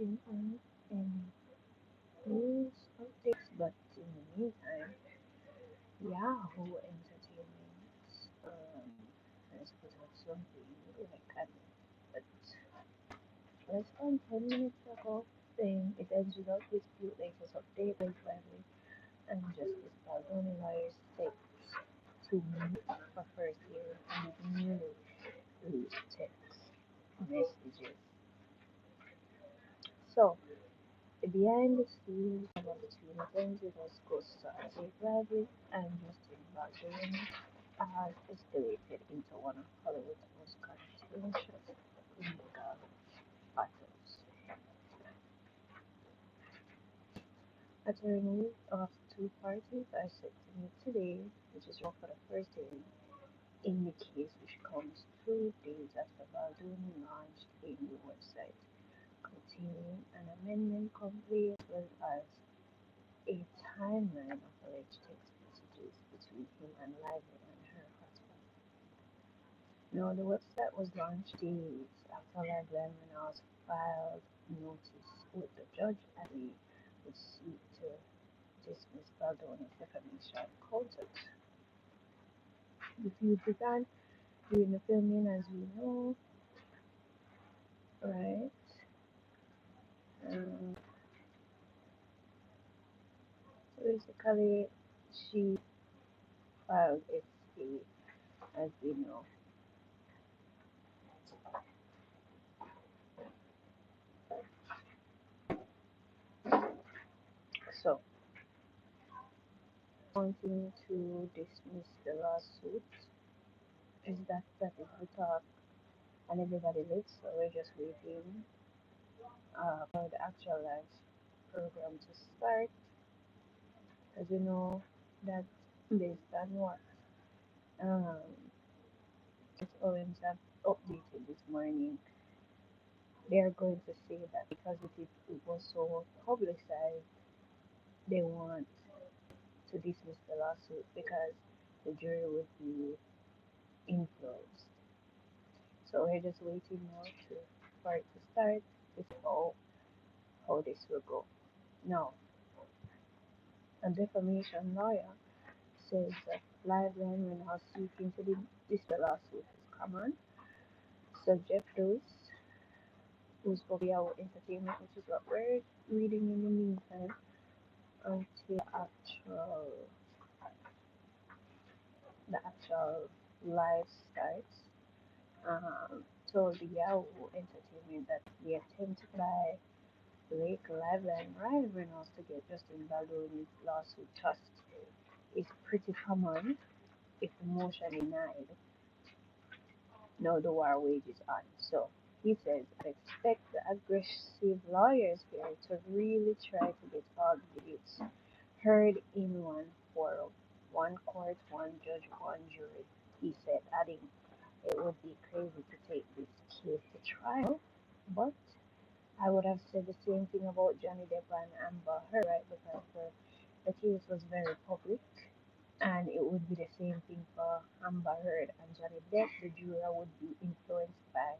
waiting on any news updates, but in the meantime, Yahoo Entertainment has put out something like but less than 10 minutes ago saying it ends without dispute latest update Blake Lively and Justice Baldoni lawyers set to meet for first hearing on the newly released text messages. So, the behind the scenes drama between Dangerous co-star Blake Lively and Justin Baldoni has escalated into one of Hollywood's most contentious legal battles. Attorneys of two parties are set to meet today, which is wrong for the first hearing in the case, which comes 2 days after Baldoni launched a new website containing an amendment complaint as well as a timeline of alleged text messages between him and Lively and her husband. Now, the website was launched days after Lively and Reynolds filed notice with the judge as he would seek to dismiss Baldoni's defamation content. The feud began during the filming, as we know, right? Um, so basically, she filed a as we know. So, wanting to dismiss the lawsuit that is the talk, and everybody lives, so we're just waiting for the actual live program to start. As you know, that based on what um, Owens have updated this morning, they are going to say that because it was so publicized, they want to dismiss the lawsuit because the jury would be influenced. So we're just waiting now for it to start. This is how this will go. Now, a defamation lawyer says that Lively when now seeking to dismiss the lawsuit is common. So Jeff Lewis, who's for Yahoo Entertainment, which is what we're reading in the meantime, until the actual live starts, told the Yahoo Entertainment that the attempt by Blake Lively and Ryan Reynolds to get Justin Baldoni's lawsuit tossed is pretty common if the motion denied. Now the war wages on. So he says, I expect the aggressive lawyers here to really try to get all the debates heard in one forum, one court, one judge, one jury. He said, adding, it would be crazy to take this case to trial, but I would have said the same thing about Johnny Depp and Amber Heard, right? Because the case was very public, and it would be the same thing for Amber Heard and Johnny Depp. The jury would be influenced by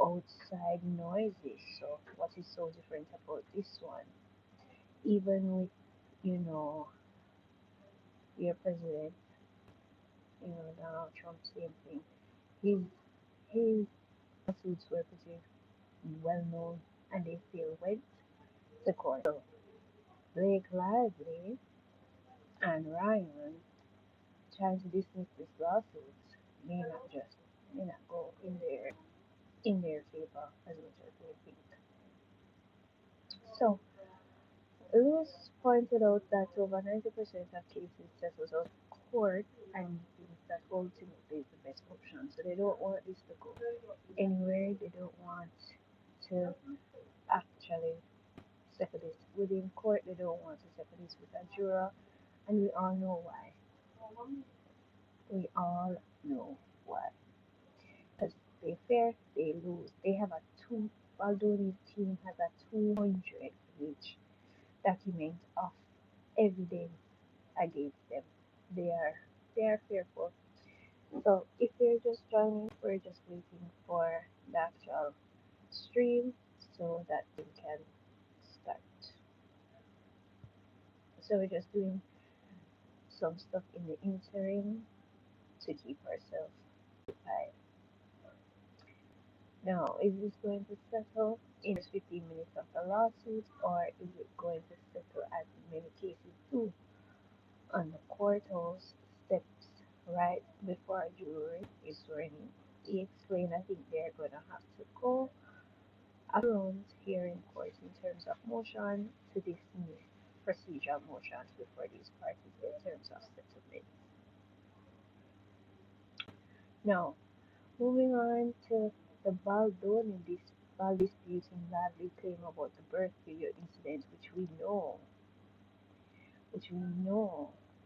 outside noises. So, what is so different about this one? Even with, you know, your president, Donald Trump, same thing. His lawsuits were pretty well known, and they still went to court. So, Blake Lively and Ryan trying to dismiss this lawsuit may not go in their favor as much as they think. So Lewis pointed out that over 90% of cases settled out of court, and he thinks that ultimately is the best option. So they don't want this to go anywhere. They don't want to actually settle this within court. They don't want to settle this with a juror, and we all know why. We all know why. Because they fair, they lose. They have a two. Baldoni's team has a 200-page document of evidence against them. They are they are fearful. So if you're just joining, we're just waiting for the actual stream so that we can start. So we're just doing some stuff in the interim to keep ourselves occupied. Now, is this going to settle in 15 minutes of the lawsuit, or is it going to settle, as in many cases do, on the courthouse steps right before a jury is sworn in? He explained, I think they're going to have to go around here in court in terms of motion to dismiss procedural motions before these parties get terms of settlement. Now, moving on to the Baldoni disputing Lively claim about the birth video incident, which we know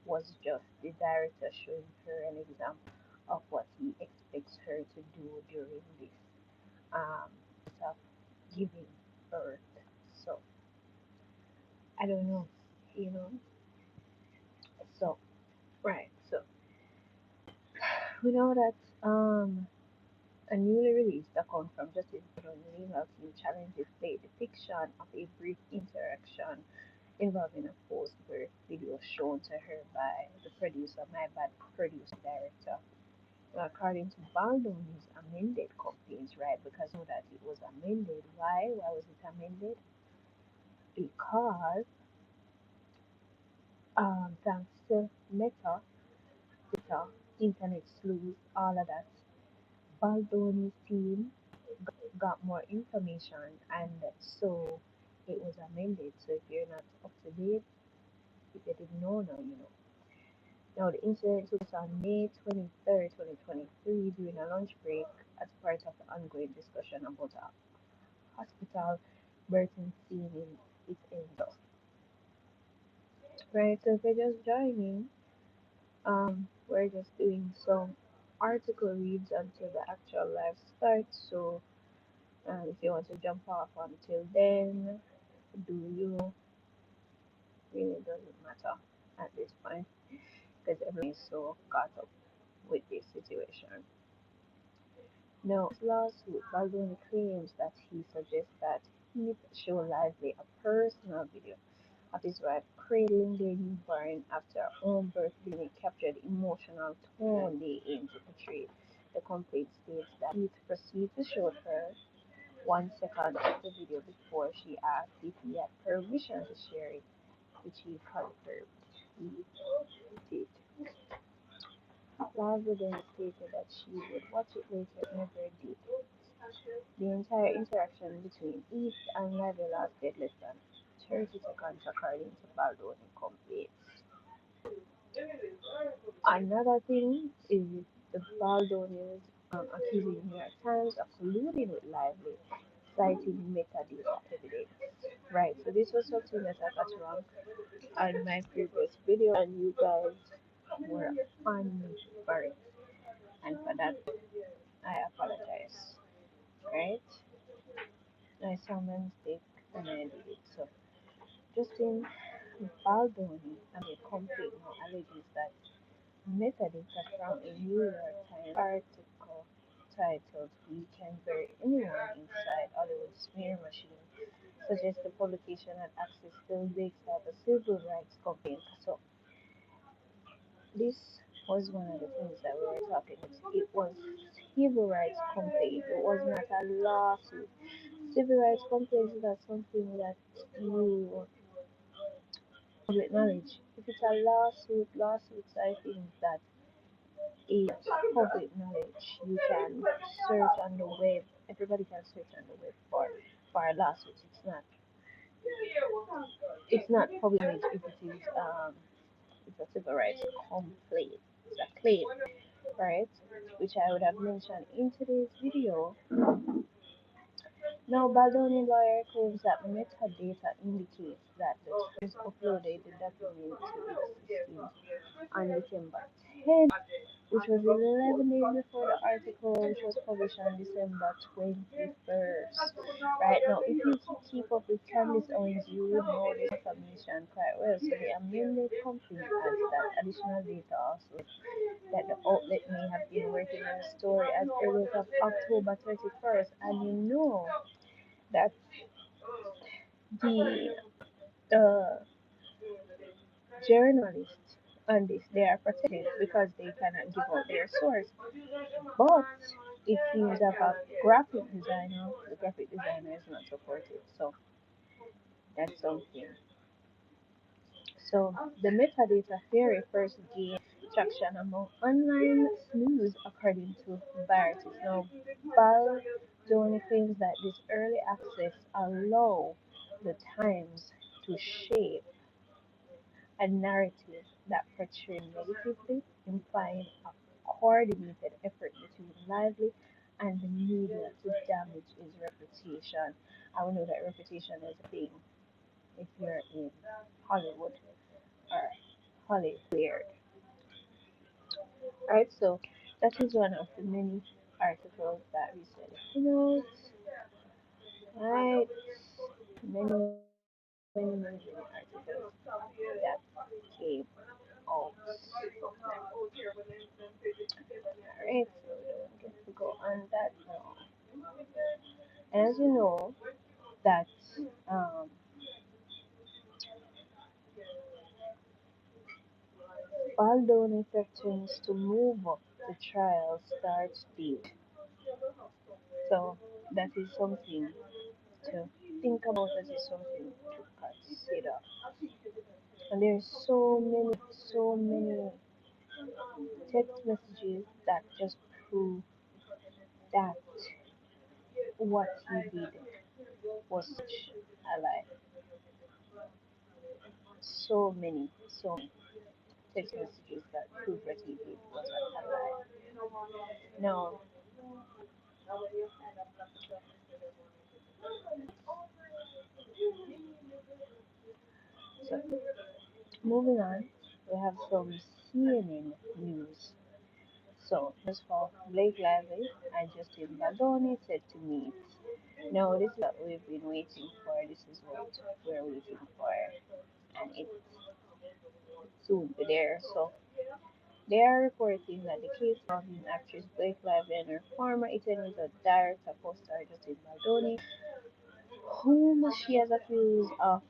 was just the director showing her an example of what he expects her to do during this um of giving birth. So I don't know, you know. So right, so we know that a newly released account from Justice Baldoni's legal team challenges the depiction of a brief interaction involving a post-birth video shown to her by the producer, my bad producer director. Well, according to Baldoni's amended complaints, right? Because we know that it was amended. Why? Why was it amended? Because thanks to Meta, Twitter, internet sleuths, all of that, Baldoni's team got more information, and so it was amended. So if you're not up to date, if you didn't know now, you know. Now, the incident took place on May 23rd, 2023, during a lunch break as part of the ongoing discussion about a hospital birthing scene in its end. Right, so if you're just joining, we're just doing some article reads until the actual live starts. So, if you want to jump off until then, do you? Really doesn't matter at this point because everyone is so caught up with this situation. Now, this lawsuit, Baldwin claims that he suggests that he show Lively a personal video of his wife cradling their newborn after her own birth, being captured the emotional tone they aim to portray. The complaint states that he proceeded to show her 1 second of the video before she asked if he had permission to share it, which he confirmed he did. Lively then stated that she would watch it later but never did. The entire interaction between East and Lively lasted less than 30 seconds according to Baldoni complaints. Another thing is the Baldonians accusing New York Times of colluding with Lively, citing metadata evidence. Right, so this was something that I got wrong on my previous video, and you guys were on me for it, and for that I apologize. Right, I saw my mistake and I did it. So Justin Baldoni, a complaint now alleges that metadata from a New York Times article titled "We Can Bury Anyone Inside Hollywood's Smear Machine" suggests the publication had access to Blake's type of civil rights complaint. So this was one of the things that we were talking about. It was civil rights complaint. It was not a lawsuit. Civil rights complaint is not something that you public knowledge. If it's a lawsuits I think that is public knowledge. You can search on the web. Everybody can search on the web for a lawsuit. It's not public knowledge if it is it's a civil rights complaint. It's a claim, right? Which I would have mentioned in today's video. Now, Baldoni lawyer claims that metadata indicates that the Times uploaded the document to its system on December 10th, which was 11 days before the article, which was published on December 21st. Right now, if you keep up with Candice Owens, you would know this information quite well. So the amended complaint adds that additional data also that the outlet may have been working on a story as early as October 31st, and you know that the journalists on this they are protected because they cannot give out their source. But it seems that the graphic designer is not supportive. So that's something. So the metadata theory first gained traction among online news according to Bartis. Now, Baldoni claims that this early access allow the Times to shape a narrative that portrays negatively, implying a coordinated effort between Lively and the media to damage his reputation. I will know that reputation is a thing if you're in Hollywood or Hollywood. Alright, so that is one of the many articles that we said. Right, many articles that came out. Alright, so we don't get to go on that now. And as you know, that um, Baldoni threatens to move up the trial start date. So that is something to think about, that is something to consider. And there's so many text messages that just prove that what he did was such a lie. So many text messages that prove what he did was a lie. Now, so moving on, we have some CNN news. So, first of all, Blake Lively and Justin Baldoni said to meet. No, this is what we've been waiting for. This is what we're waiting for, and it's soon be there. So, they are reporting that the case involving actress Blake Lively and her former attorney, the director co-star Justin Baldoni, whom she has accused of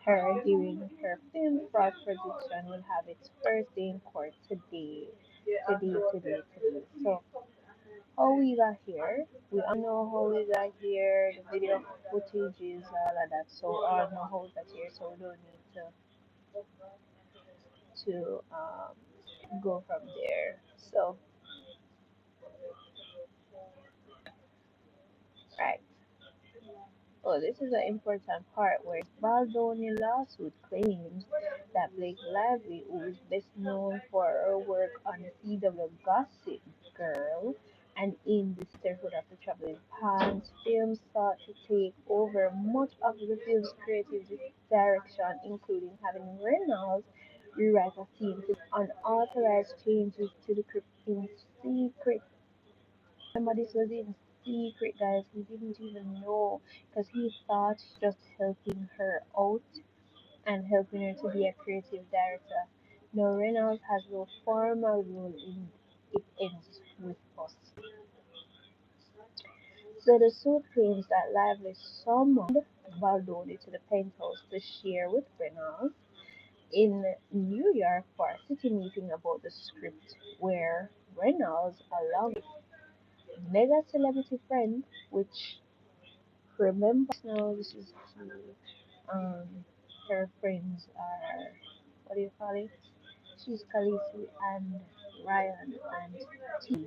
her during her film fraud production, will have its first day in court today. Today. So, how we got here? We all know how we got here. The video footages, all of that. So, all know how we got here. So, we don't need to go from there. So, right. Oh, this is an important part where Baldoni lawsuit claims that Blake Lively, who is best known for her work on the CW Gossip Girl and in the Sisterhood of the Traveling Pants film, sought to take over much of the film's creative direction, including having Reynolds rewrite a scene to unauthorized changes to the script in secret. Remember, this was in secret, guys. He didn't even know because he thought just helping her out and helping her to be a creative director. No, Reynolds has no formal role in it ends with us. So the suit claims that Lively summoned Baldoni to the penthouse to share with Reynolds in New York for a city meeting about the script, where Reynolds, along with mega celebrity friend, which remember now this is um her friends are, what do you call it? She's Khaleesi and Ryan and T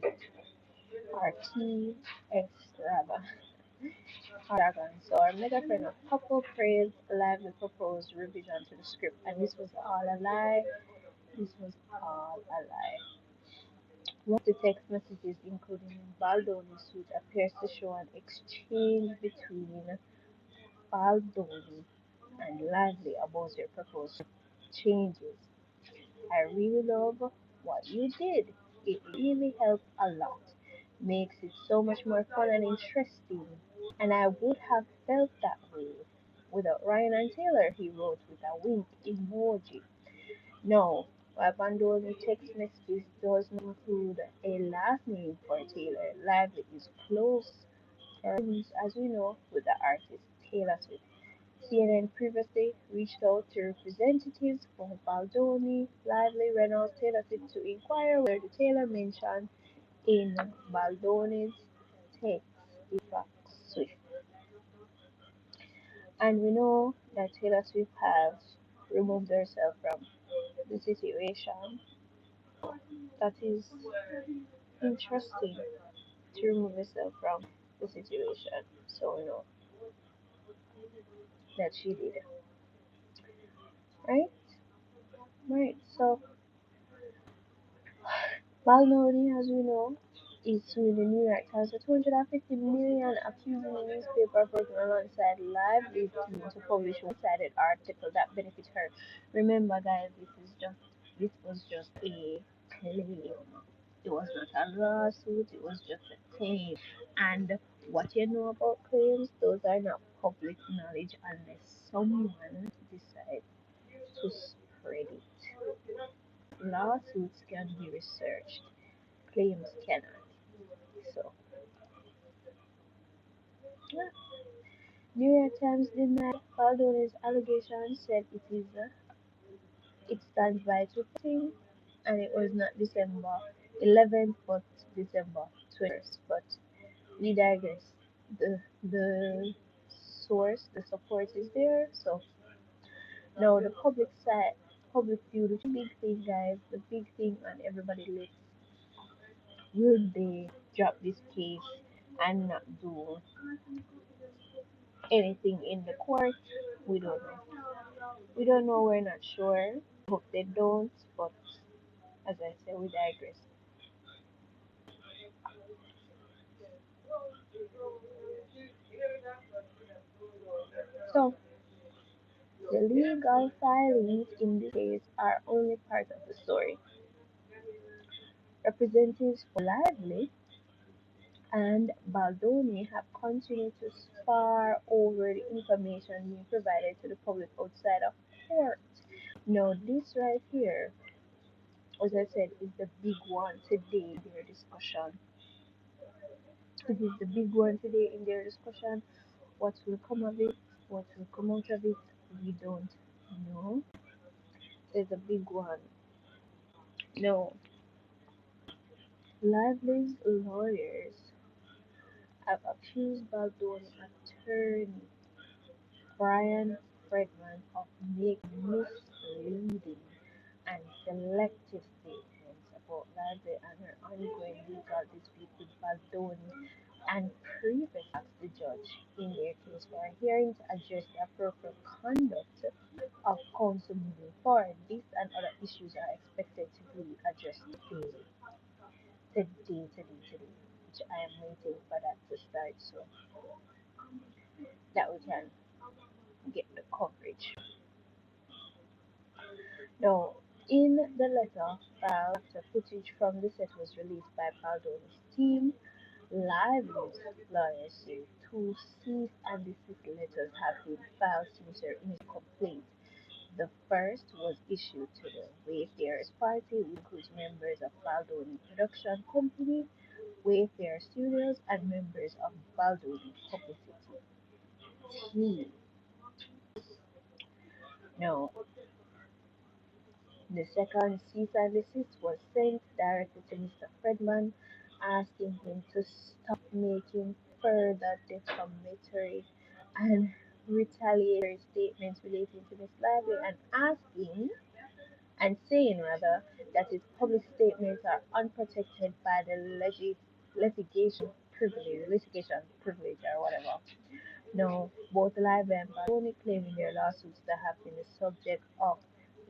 or TX rather. Dragon. So our mega friend of couple praised lively proposed revision to the script, and this was all a lie. This was all a lie. One of the text messages, including Baldoni's suit, appears to show an exchange between Baldoni and Lively about your proposed changes. I really love what you did. It really helped a lot. Makes it so much more fun and interesting. And I would have felt that way without Ryan and Taylor, he wrote with a wink emoji. No, while Bandoli text messages does not include a last name for Taylor, Lively is close As we know, with the artist Taylor Swift. CNN previously reached out to representatives for Baldoni, Lively, Reynolds, Taylor Swift to inquire whether the Taylor mentioned in Baldoni's text is Swift. And we know that Taylor Swift has removed herself from the situation. That is interesting to remove herself from the situation. So we know that she did. Right? Right. So Baldoni, as we know, is suing the New York Times for 250 million, accusing the newspaper of working alongside Lively's team to publish one-sided article that benefits her. Remember, guys, this was just a claim. It was not a lawsuit. It was just a claim. And what you know about claims, those are not public knowledge unless someone decides to spread it. Lawsuits can be researched, claims cannot. So, yeah. New York Times denied Baldwin's allegations, said it stands by its reporting, and it was not December 11th, but December 21st. But we digress. The source, the support is there. So now the public view, the big thing, guys, the big thing on everybody's lips. Will they drop this case and not do anything in the court? We don't know. We don't know, we're not sure. Hope they don't, but as I said, we digress. So, the legal filings in this case are only part of the story. Representatives for Lively and Baldoni have continued to spar over the information being provided to the public outside of court. Now, this right here, as I said, is the big one today in their discussion. It is the big one today in their discussion. What will come of it? What will come out of it? We don't know. There's a big one. No, Lively's lawyers have accused Baldoni attorney Brian Fredman of making misleading and selective statements about Lively and her ongoing legal dispute with Baldoni, and previously asked the judge in their case for a hearing to address the appropriate conduct of counsel moving forward. This and other issues are expected to be addressed today, which I am waiting for that to start so that we can get the coverage. Now, in the letter filed after footage from the set was released by Baldoni's team, Lively's lawyers say two cease and desist letters have been filed since her initial complaint. The first was issued to the Wayfarers Party, which includes members of Baldoni Production Company, Wayfarer Studios, and members of Baldoni Publicity team. Now, the second cease and desist was sent directly to Mr. Fredman, asking him to stop making further defamatory and retaliatory statements relating to Miss Lively, and asking and saying rather that his public statements are unprotected by the litigation privilege or whatever. Now, both Lively and Baldoni claim in their lawsuits to have been the subject of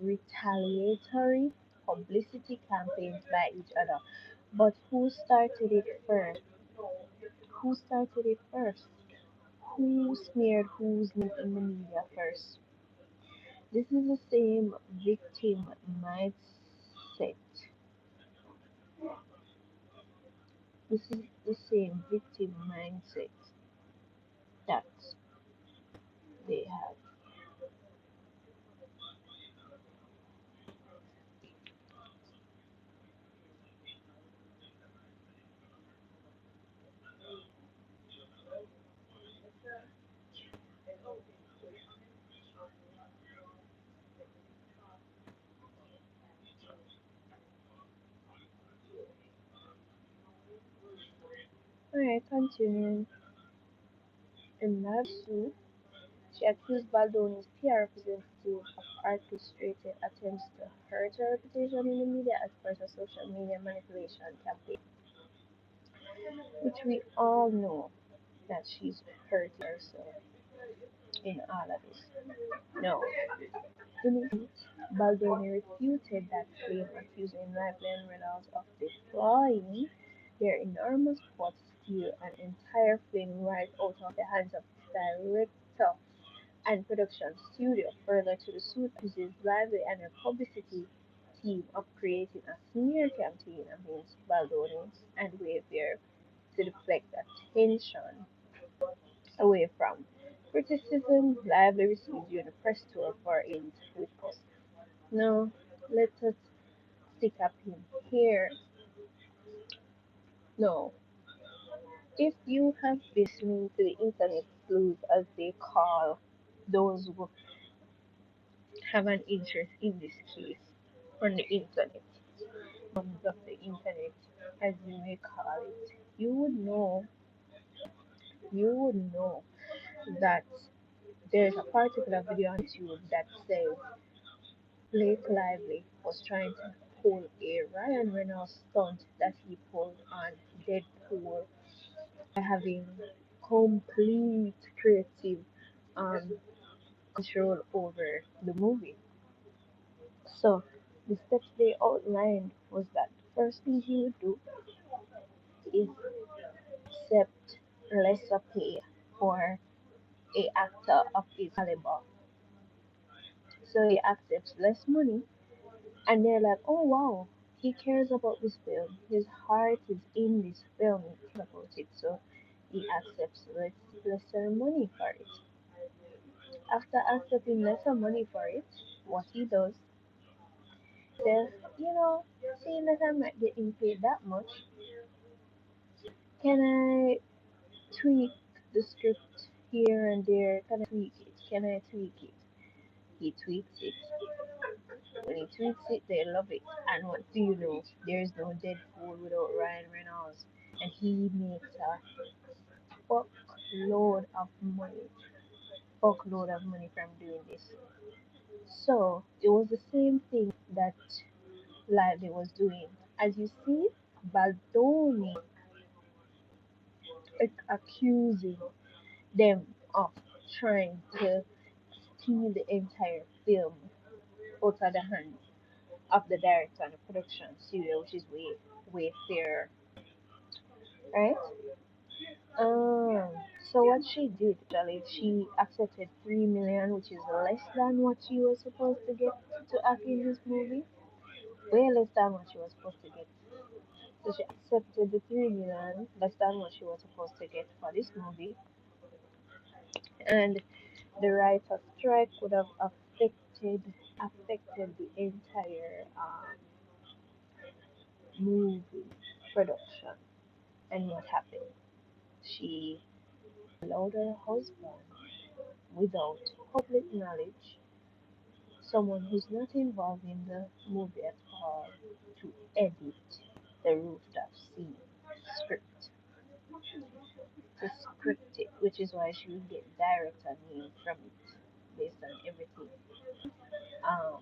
retaliatory publicity campaigns by each other. But who started it first? Who started it first? Who smeared whose name in the media first? This is the same victim mindset. This is the same victim mindset that they have. Alright, continuing. In lawsuit, she accused Baldoni's PR representative of orchestrated attempts to hurt her reputation in the media as part of a social media manipulation campaign, which we all know that she's hurting herself in all of this. No, in it, Baldoni refuted that claim, accusing Lively and Reynolds of deploying their enormous plot to steal an entire film right out of the hands of its director and production studio. Further to the suit, accuses Lively and her publicity team of creating a smear campaign against Baldoni and Wayfair to deflect attention away from criticism. Lively received during a press tour for AIDS with us. Now, let us stick a pin here. No, if you have been listening to the internet sleuth, as they call those who have an interest in this case on the internet, of the internet, as you may call it, you would know that there's a particular video on YouTube that says Blake Lively was trying to pull a Ryan Reynolds stunt that he pulled on Deadpool by having complete creative um, control over the movie. So the steps they outlined was that the first thing he would do is accept lesser pay for a actor of his caliber. So he accepts less money, and they're like, oh wow, he cares about this film. His heart is in this film. He cares about it. So he accepts lesser money for it. After accepting lesser money for it, what he does says, seeing that I'm not getting paid that much, can I tweak the script here and there? Can I tweak it? Can I tweak it? He tweaks it. When he tweaks it, they love it. And what do you know? There's no Deadpool without Ryan Reynolds. And he makes a fuckload of money. Fuckload of money from doing this. So it was the same thing that Lively was doing. As you see, Baldoni is accusing them of trying to steal the entire film out of the hands of the director and the production studio, which is Wayfair, right? Um, so what she did, actually, she accepted 3 million, which is less than what she was supposed to get to act in this movie. Way less than what she was supposed to get. So she accepted the 3 million, less than what she was supposed to get for this movie, and the writer strike would have affected the entire movie production. And what happened? She allowed her husband, without public knowledge, someone who's not involved in the movie at all, to edit the rooftop scene script, to script it, which is why she would get director name from it based on everything. Um,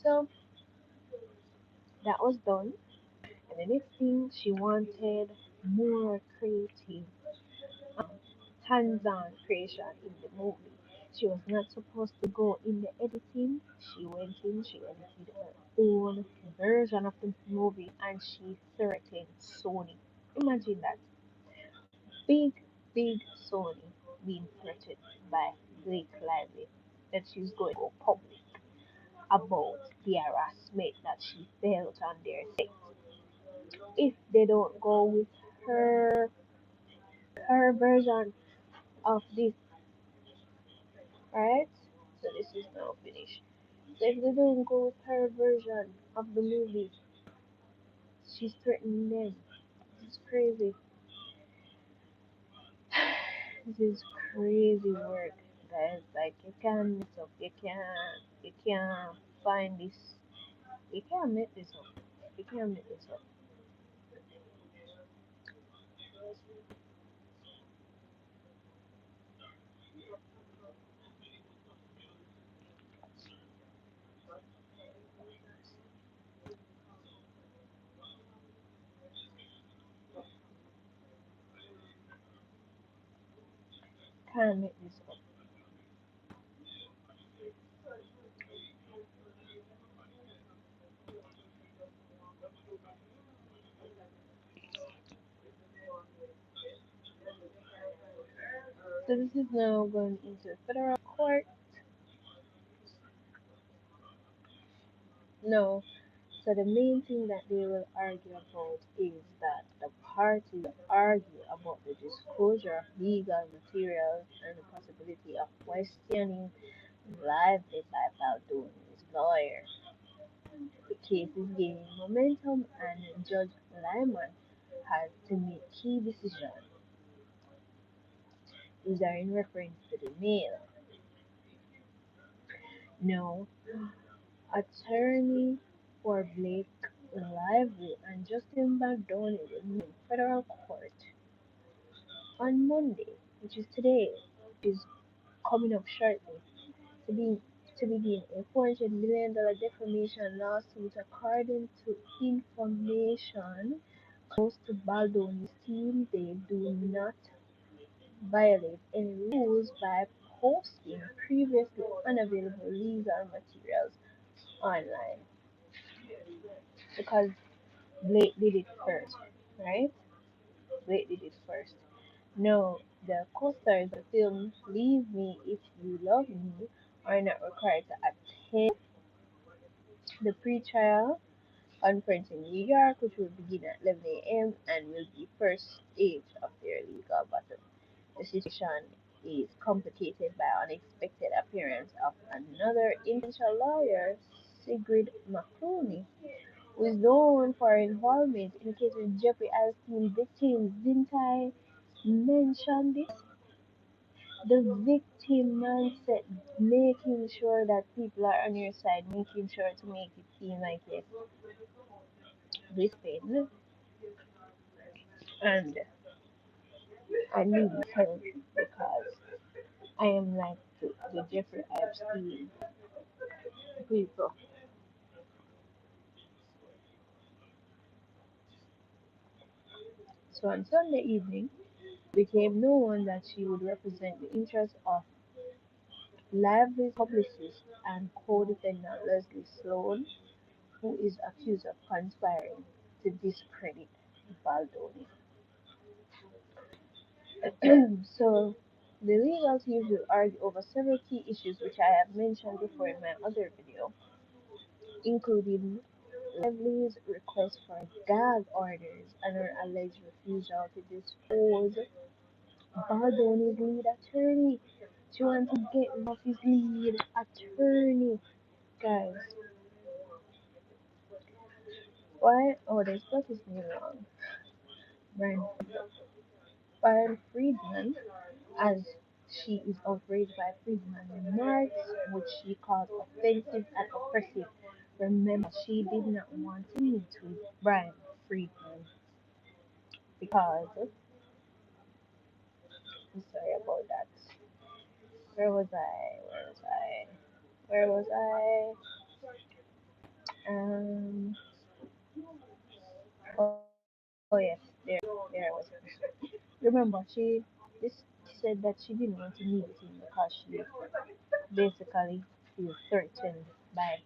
so that was done. And the next thing, she wanted more creative, um, hands-on creation in the movie. She was not supposed to go in the editing. She went in, she edited her own version of the movie, and she threatened Sony. Imagine that. Big, big Sony being threatened by Blake Lively that she's going to go public about the harassment that she felt on their set. If they don't go with her her version of this, right? So this is now finished. So if they don't go with her version of the movie, she's threatening them. This is crazy. This is crazy work, guys. Like you can't mess up. You can't find this. You can't make this up. You can't make this up. can't make this up. So this is now going into federal court. No. So the main thing that they will argue about is that the parties argue about the disclosure of legal materials and the possibility of questioning Lively by Baldoni's lawyer. The case is gaining momentum and Judge Lyman has to make key decisions. These are in reference to the mail. No, attorney for Blake Lively and Justin Baldoni will meet in federal court on Monday, which is today, which is coming up shortly, to be to begin a $400 million defamation lawsuit according to information close to Baldoni's team. They do not violate any rules by posting previously unavailable legal materials online because Blake did it first, right? Blake did it first. No, the co-stars of the film Leave Me If You Love Me are not required to attend the pre-trial conference in New York, which will begin at 11 a.m. and will be first stage of their legal battle. The situation is complicated by unexpected appearance of another influential lawyer, Sigrid McClooney, who is known for her involvement in the case with Jeffrey Epstein victims. Didn't I mention this? The victim mindset, making sure that people are on your side, making sure to make it seem like yes, this pain and I need help because I am like the Jeffrey Epstein people. So on Sunday evening, it became known that she would represent the interests of Lively's publicist and co-defendant Leslie Sloan, who is accused of conspiring to discredit Baldoni. So the legal teams will argue over several key issues which I have mentioned before in my other video, including Lively's request for gag orders and her alleged refusal to dispose Baldoni's lead attorney. She wants to get rid of his lead attorney. Guys, why? Oh, they spelled his name wrong. Brian, Brian Friedman, as she is outraged by Friedman's remarks, which she called offensive and oppressive. Remember, she did not want to meet with Brian Friedman because, I'm sorry about that. Where was I? Where was I? Where was I? Oh yes, there I was. Remember, she this said that she didn't want to meet with him because she basically feels threatened by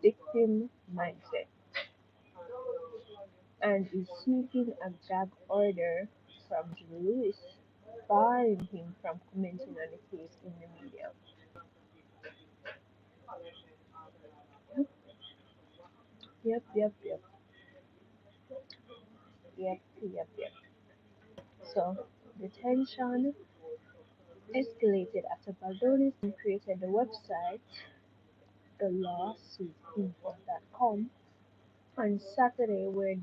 victim mindset and is seeking a gag order from Lewis, barring him from commenting on the case in the media. Yep, yep, yep, yep, yep, yep. So the tension escalated after Baldoni created the website thelawsuitinfo.com on Saturday where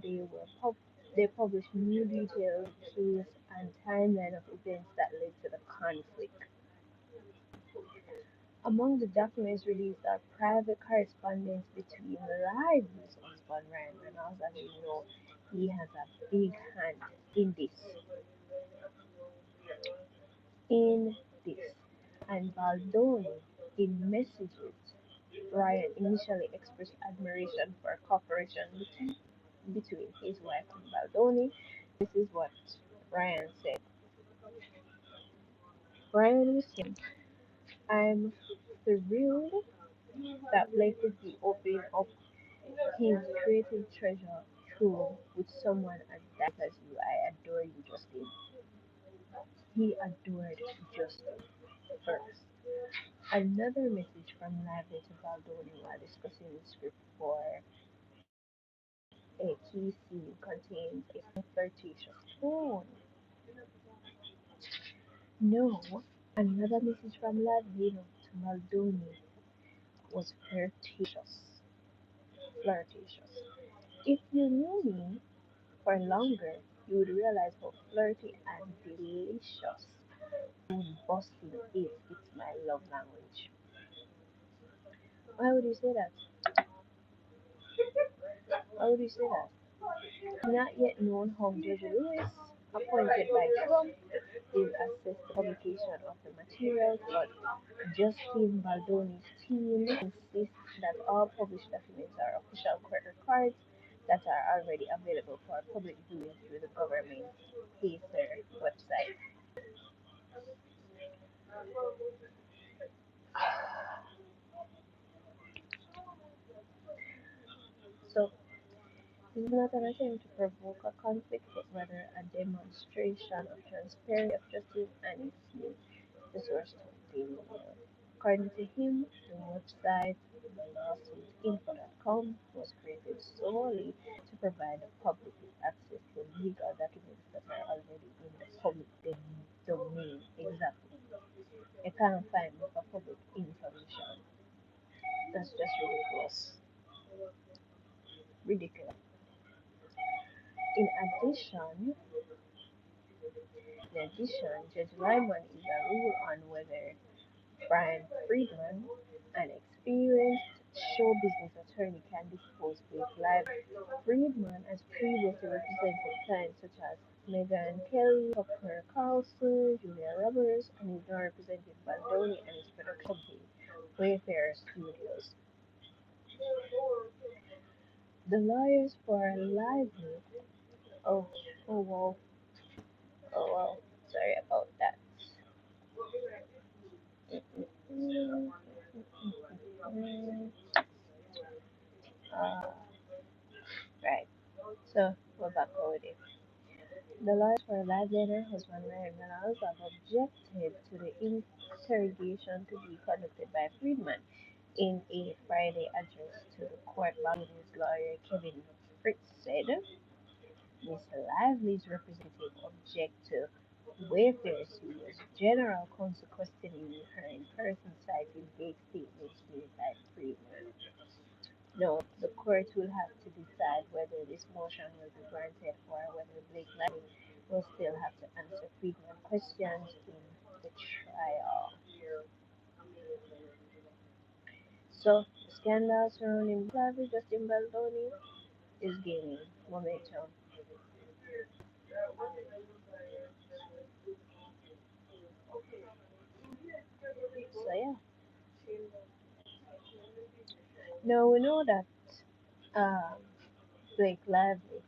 they published new details, case, and timeline of events that led to the conflict. Among the documents released are private correspondence between Lively's husband Ryan Reynolds, as you know, he has a big hand in in this, and Baldoni in messages. Ryan initially expressed admiration for cooperation between his wife and Baldoni. This is what Ryan said. Ryan was saying, I'm thrilled that Blake would be opening up his creative treasure trove with someone as diverse as you. I adore you, Justin. He adored Justin first. Another message from Lively to Baldoni while discussing the script for a key scene contains a flirtatious tone. No, another message from Lively to Baldoni was flirtatious. Flirtatious. If you knew me for longer, you would realize how flirty and delicious busting is. It's my love language. Why would you say that? Why would you say that? Not yet known how Judge Lewis, appointed by Trump, will assess the publication of the materials, but Justin Baldoni's team insists that all published documents are official court records that are already available for public viewing through the government PACER website. So, this is not an attempt to provoke a conflict, but rather a demonstration of transparency of justice and its use. The source told Daily Mail. According to him, the website lawsuitinfo.com was created solely to provide the public with access to legal documents that are already in the public domain. Exactly. You can't find them for public information. That's just ridiculous. Ridiculous. In addition, Judge Lyman is a rule on whether Brian Friedman, an experienced show business attorney, can dispose Blake Lively. Friedman has previously represented clients such as Meghan Kelly, Tucker Carlson, Julia Roberts, and is now representing Baldoni and his production company, Wayfair Studios. The lawyers for Lively, oh, oh wow, oh wow, sorry about that. Mm, mm, uh, right, so we're back with it. The lawyers for Lively and her husband Ryan Reynolds have objected to the interrogation to be conducted by Friedman. In a Friday address to the court, Baldwin's lawyer Kevin Fritz said Ms. Lively's representative object to Wayfair Studios' general counsel questioning her in person, citing vague statements made by Friedman. No, the court will have to decide whether this motion will be granted or whether Blake Lively will still have to answer Friedman questions in the trial. So, the scandal surrounding Lively Justin Baldoni is gaining momentum. So, yeah. Now we know that um, Blake Lively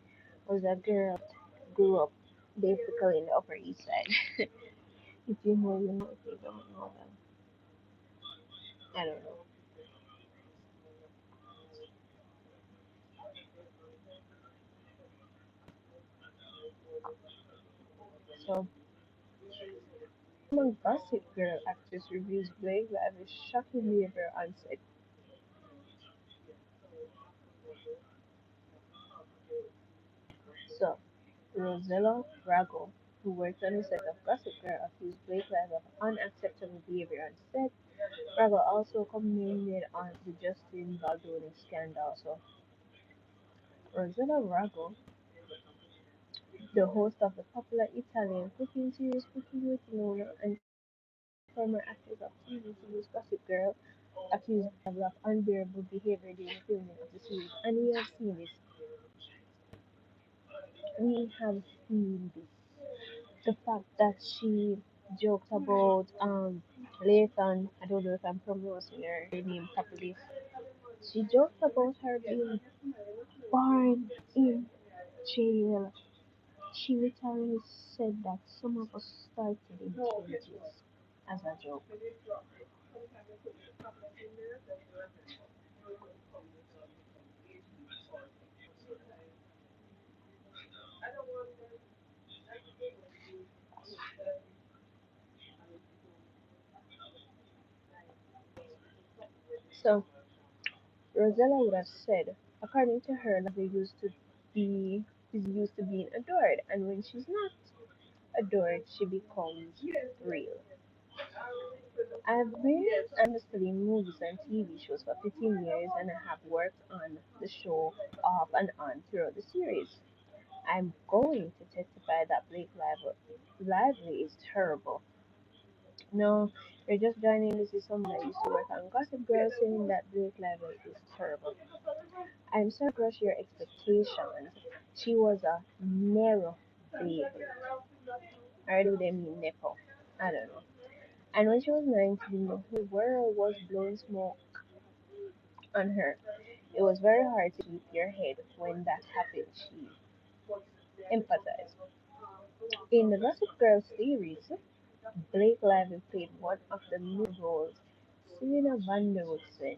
was a girl that grew up basically in the Upper East Side. If you know, you know. If you don't know, then I don't know. So, among Gossip Girl actress reviews Blake Lively's shocking behavior on set. So, Rosella Rago, who worked on the set of Gossip Girl, accused Blake Lively of unacceptable behavior on set. Rago also commented on the Justin Baldoni scandal. So, Rosella Rago, the host of the popular Italian cooking series Cooking with Luna and former actress of TV series Gossip Girl, accused Lively of unbearable behavior during filming of the series. And we have seen this. The fact that she joked about Lathan, I don't know if I'm pronouncing her name properly, She joked about her being born in jail. She literally said that some of us started in cages as a joke. So Rosella would have said, according to her, Lovely be used to being adored, and when she's not adored, she becomes real. I've been and studying movies and TV shows for 15 years, and I have worked on the show off and on throughout the series. I'm going to testify that Lively is terrible. No, you're just joining. This is someone that used to work on Gossip Girl saying that Blake Lively is terrible. I'm sorry to crush your expectations. She was a narrow babe. Or do they mean nipple? I don't know. And when she was 19, the whole world was blowing smoke on her. It was very hard to keep your head when that happened, she emphasized. In the Gossip Girl series, Blake Lively played one of the main roles, Selena Van der Woodsen,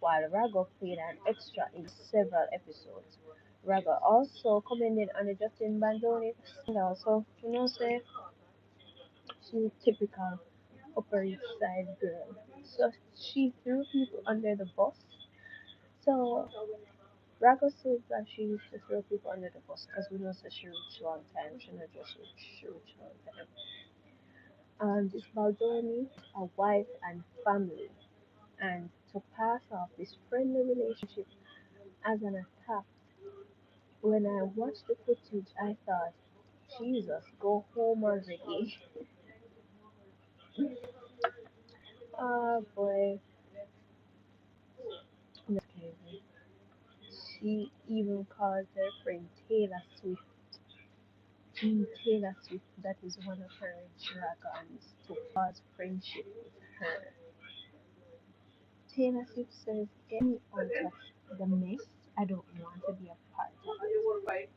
while Rago played an extra in several episodes. Rago also commented on the Justin Baldoni scandal, so say she's a typical Upper East Side girl. So she threw people under the bus. So Rago says that she used to throw people under the bus because we know that she reached long time. She not just reached, she reached long time. This Baldoni, a wife and family, and to pass off this friendly relationship as an attack. When I watched the footage, I thought, Jesus, go home already. Oh boy, that's crazy. She even called her friend Taylor Swift. Taylor Swift, that is one of her dragons, to cause friendship with her. Taylor Swift says, get me out of the mess. I don't want to be a part of it.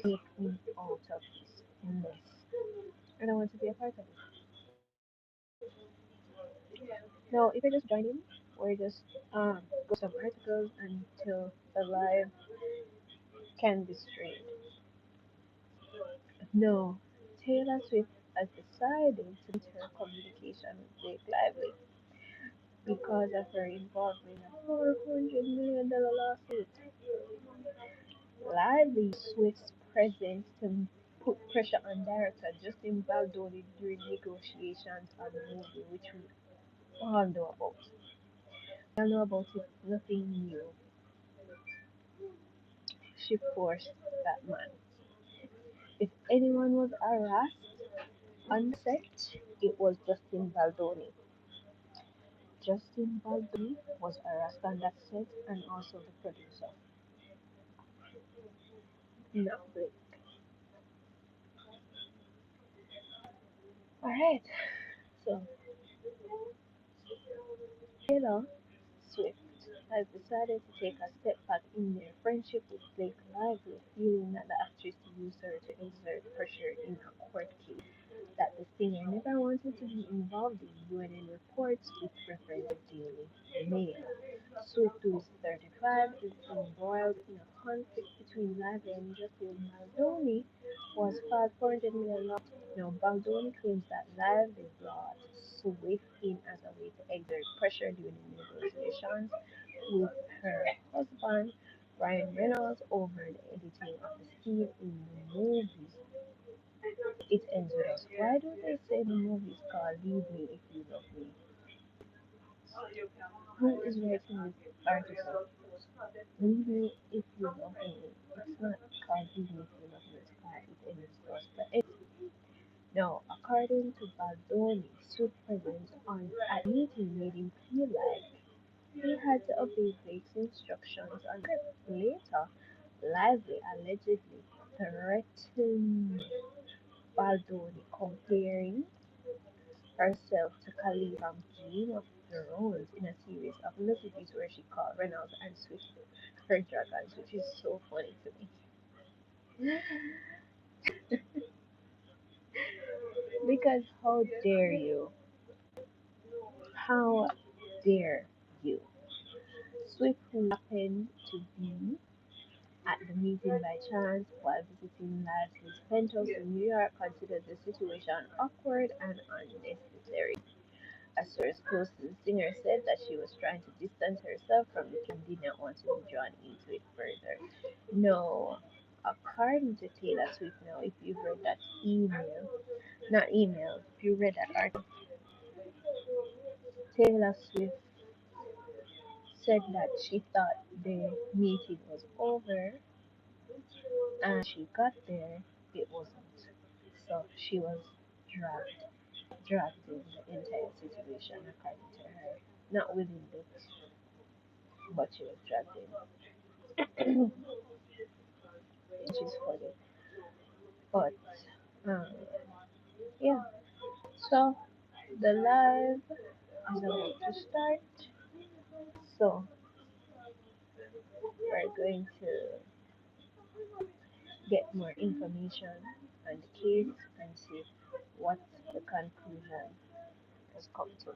Take me out of this mess. I don't want to be a part of it. Now, if you're just joining, we're just go some articles until the live can be streamed. No, Taylor Swift has decided to enter her communication with Blake Lively because of her involvement in a $400 million lawsuit. Lively Swift's presence to put pressure on director Justin Baldoni during negotiations on the movie, which we all know about. We all know about it, nothing new. She forced that man. If anyone was harassed on set, it was Justin Baldoni. Justin Baldoni was harassed on that set and also the producer, not Blake. Alright, so Taylor Swift has decided to take a step back in their friendship with Blake Lively, feeling that the actress used her to exert pressure in a court case that the singer never wanted to be involved in. UNN reports with reference to Daily Mail. Swift, who is 35, is embroiled in a conflict between Lively and Justin Baldoni, was filed $400 million. Now, Baldoni claims that Lively brought Swift in as a way to exert pressure during the negotiations with her husband, Ryan Reynolds, over the editing of the scene in the movie. It ends with us. Why do they say the movie is called Leave Me If You Love Me? Who is writing this article? Leave Me If You Love Me. It's not called Leave Me If You Love Me, it's called It Ends with Us. But now, according to Baldoni, Swift presence on at meeting made him feel like he had to obey Blake's instructions on the script. Later, Lively allegedly threatened Baldoni, comparing herself to Khalifa Jean. drones in a series of messages where she called Reynolds and Swift her dragons, which is so funny to me. Because how dare you? How dare you? Swift, who happened to be at the meeting by chance while visiting Lashley's penthouse in New York, considered the situation awkward and unnecessary. A source close to the singer said that she was trying to distance herself from the king and did not want to be drawn into it further. No, according to Taylor Swift, now, if you've read that email, not email, if you read that article, Taylor Swift said that she thought the meeting was over and she got there, it wasn't. So she was dragged in the entire situation according to her. Not willingly, but she was dragged in. Which is funny. But um, yeah, so the live is about to start. So we're going to get more information on the case and see what the conclusion has come to.